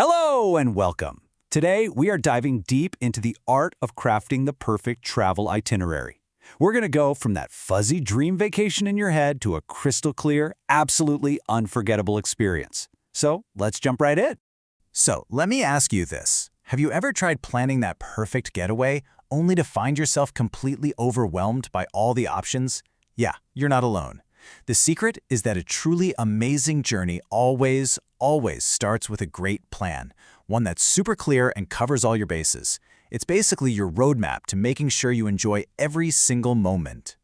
Hello and welcome. Today, we are diving deep into the art of crafting the perfect travel itinerary. We're going to go from that fuzzy dream vacation in your head to a crystal clear, absolutely unforgettable experience. So let's jump right in. So, let me ask you this. Have you ever tried planning that perfect getaway only to find yourself completely overwhelmed by all the options? Yeah, you're not alone. The secret is that a truly amazing journey always starts with a great plan, one that's super clear and covers all your bases. It's basically your roadmap to making sure you enjoy every single moment.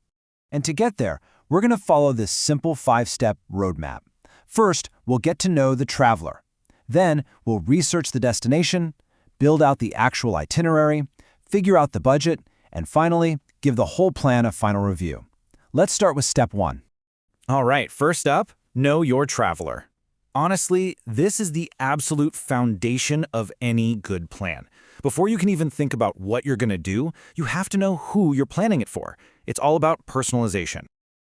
And to get there, we're going to follow this simple 5-step roadmap. First, we'll get to know the traveler. Then, we'll research the destination, build out the actual itinerary, figure out the budget, and finally, give the whole plan a final review. Let's start with step 1. All right, first up, know your traveler. Honestly, this is the absolute foundation of any good plan. Before you can even think about what you're going to do, you have to know who you're planning it for. It's all about personalization.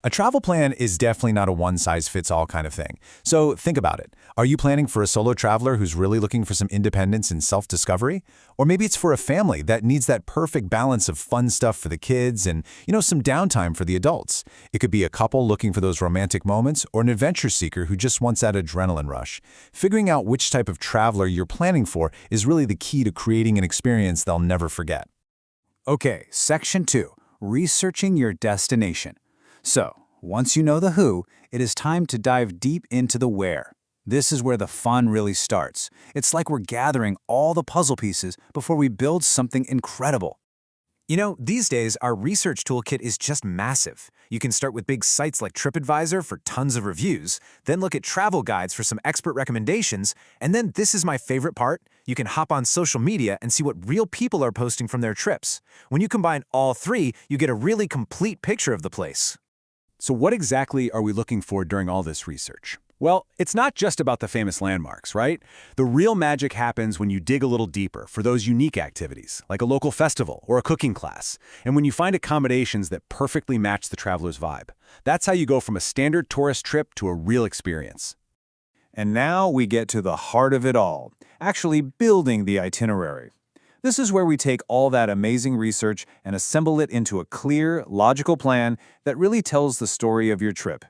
A travel plan is definitely not a one-size-fits-all kind of thing. So think about it. Are you planning for a solo traveler who's really looking for some independence and self-discovery? Or maybe it's for a family that needs that perfect balance of fun stuff for the kids and, some downtime for the adults. It could be a couple looking for those romantic moments or an adventure seeker who just wants that adrenaline rush. Figuring out which type of traveler you're planning for is really the key to creating an experience they'll never forget. Okay, section 2, researching your destination. So, once you know the who, it is time to dive deep into the where. This is where the fun really starts. It's like we're gathering all the puzzle pieces before we build something incredible. These days, our research toolkit is just massive. You can start with big sites like TripAdvisor for tons of reviews, then look at travel guides for some expert recommendations, and then this is my favorite part, you can hop on social media and see what real people are posting from their trips. When you combine all three, you get a really complete picture of the place. So what exactly are we looking for during all this research? Well, it's not just about the famous landmarks, right? The real magic happens when you dig a little deeper for those unique activities, like a local festival or a cooking class, and when you find accommodations that perfectly match the traveler's vibe. That's how you go from a standard tourist trip to a real experience. And now we get to the heart of it all, actually building the itinerary. This is where we take all that amazing research and assemble it into a clear, logical plan that really tells the story of your trip.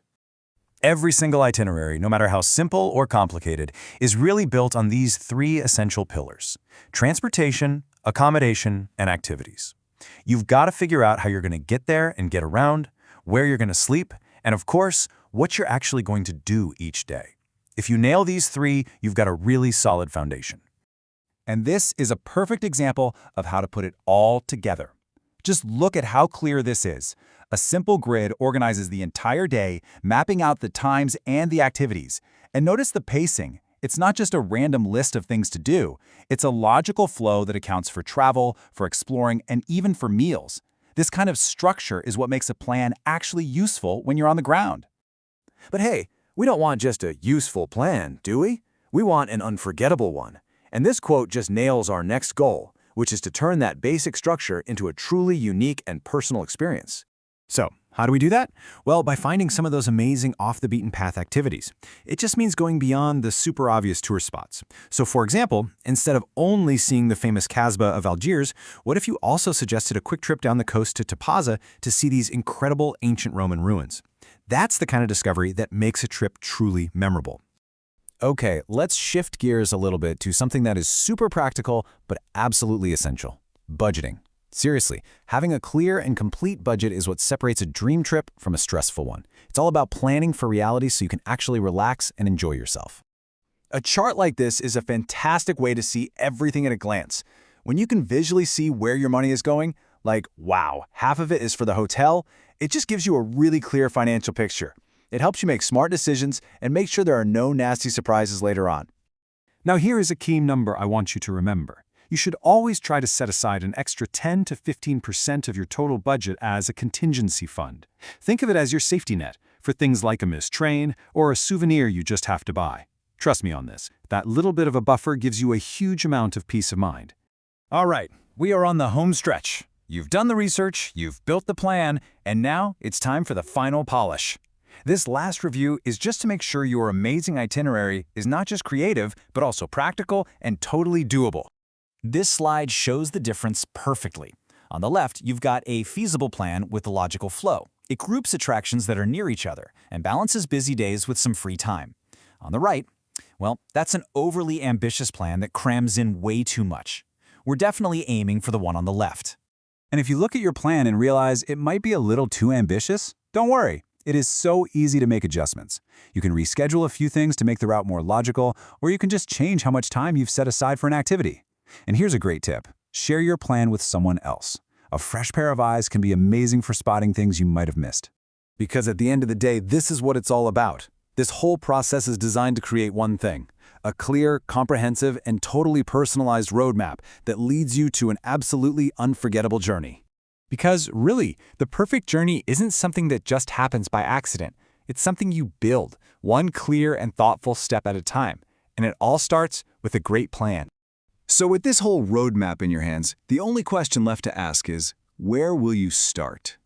Every single itinerary, no matter how simple or complicated, is really built on these 3 essential pillars: transportation, accommodation, and activities. You've got to figure out how you're going to get there and get around, where you're going to sleep, and of course, what you're actually going to do each day. If you nail these 3, you've got a really solid foundation. And this is a perfect example of how to put it all together. Just look at how clear this is. A simple grid organizes the entire day, mapping out the times and the activities. And notice the pacing. It's not just a random list of things to do. It's a logical flow that accounts for travel, for exploring, and even for meals. This kind of structure is what makes a plan actually useful when you're on the ground. But hey, we don't want just a useful plan, do we? We want an unforgettable one. And this quote just nails our next goal, which is to turn that basic structure into a truly unique and personal experience. So, how do we do that? Well, by finding some of those amazing off-the-beaten-path activities. It just means going beyond the super obvious tourist spots. So, for example, instead of only seeing the famous Casbah of Algiers, what if you also suggested a quick trip down the coast to Tapaza to see these incredible ancient Roman ruins? That's the kind of discovery that makes a trip truly memorable. Okay, let's shift gears a little bit to something that is super practical but absolutely essential: budgeting. Seriously, having a clear and complete budget is what separates a dream trip from a stressful one. It's all about planning for reality so you can actually relax and enjoy yourself. A chart like this is a fantastic way to see everything at a glance. When you can visually see where your money is going, like, wow, half of it is for the hotel, it just gives you a really clear financial picture. It helps you make smart decisions and make sure there are no nasty surprises later on. Now here is a key number I want you to remember. You should always try to set aside an extra 10 to 15% of your total budget as a contingency fund. Think of it as your safety net for things like a missed train or a souvenir you just have to buy. Trust me on this, that little bit of a buffer gives you a huge amount of peace of mind. All right, we are on the home stretch. You've done the research, you've built the plan, and now it's time for the final polish. This last review is just to make sure your amazing itinerary is not just creative, but also practical and totally doable. This slide shows the difference perfectly. On the left, you've got a feasible plan with a logical flow. It groups attractions that are near each other and balances busy days with some free time. On the right, well, that's an overly ambitious plan that crams in way too much. We're definitely aiming for the one on the left. And if you look at your plan and realize it might be a little too ambitious, don't worry. It is so easy to make adjustments. You can reschedule a few things to make the route more logical, or you can just change how much time you've set aside for an activity. And here's a great tip. Share your plan with someone else. A fresh pair of eyes can be amazing for spotting things you might have missed. Because at the end of the day, this is what it's all about. This whole process is designed to create one thing: a clear, comprehensive, and totally personalized roadmap that leads you to an absolutely unforgettable journey. Because really, the perfect journey isn't something that just happens by accident. It's something you build, one clear and thoughtful step at a time. And it all starts with a great plan. So with this whole roadmap in your hands, the only question left to ask is, where will you start?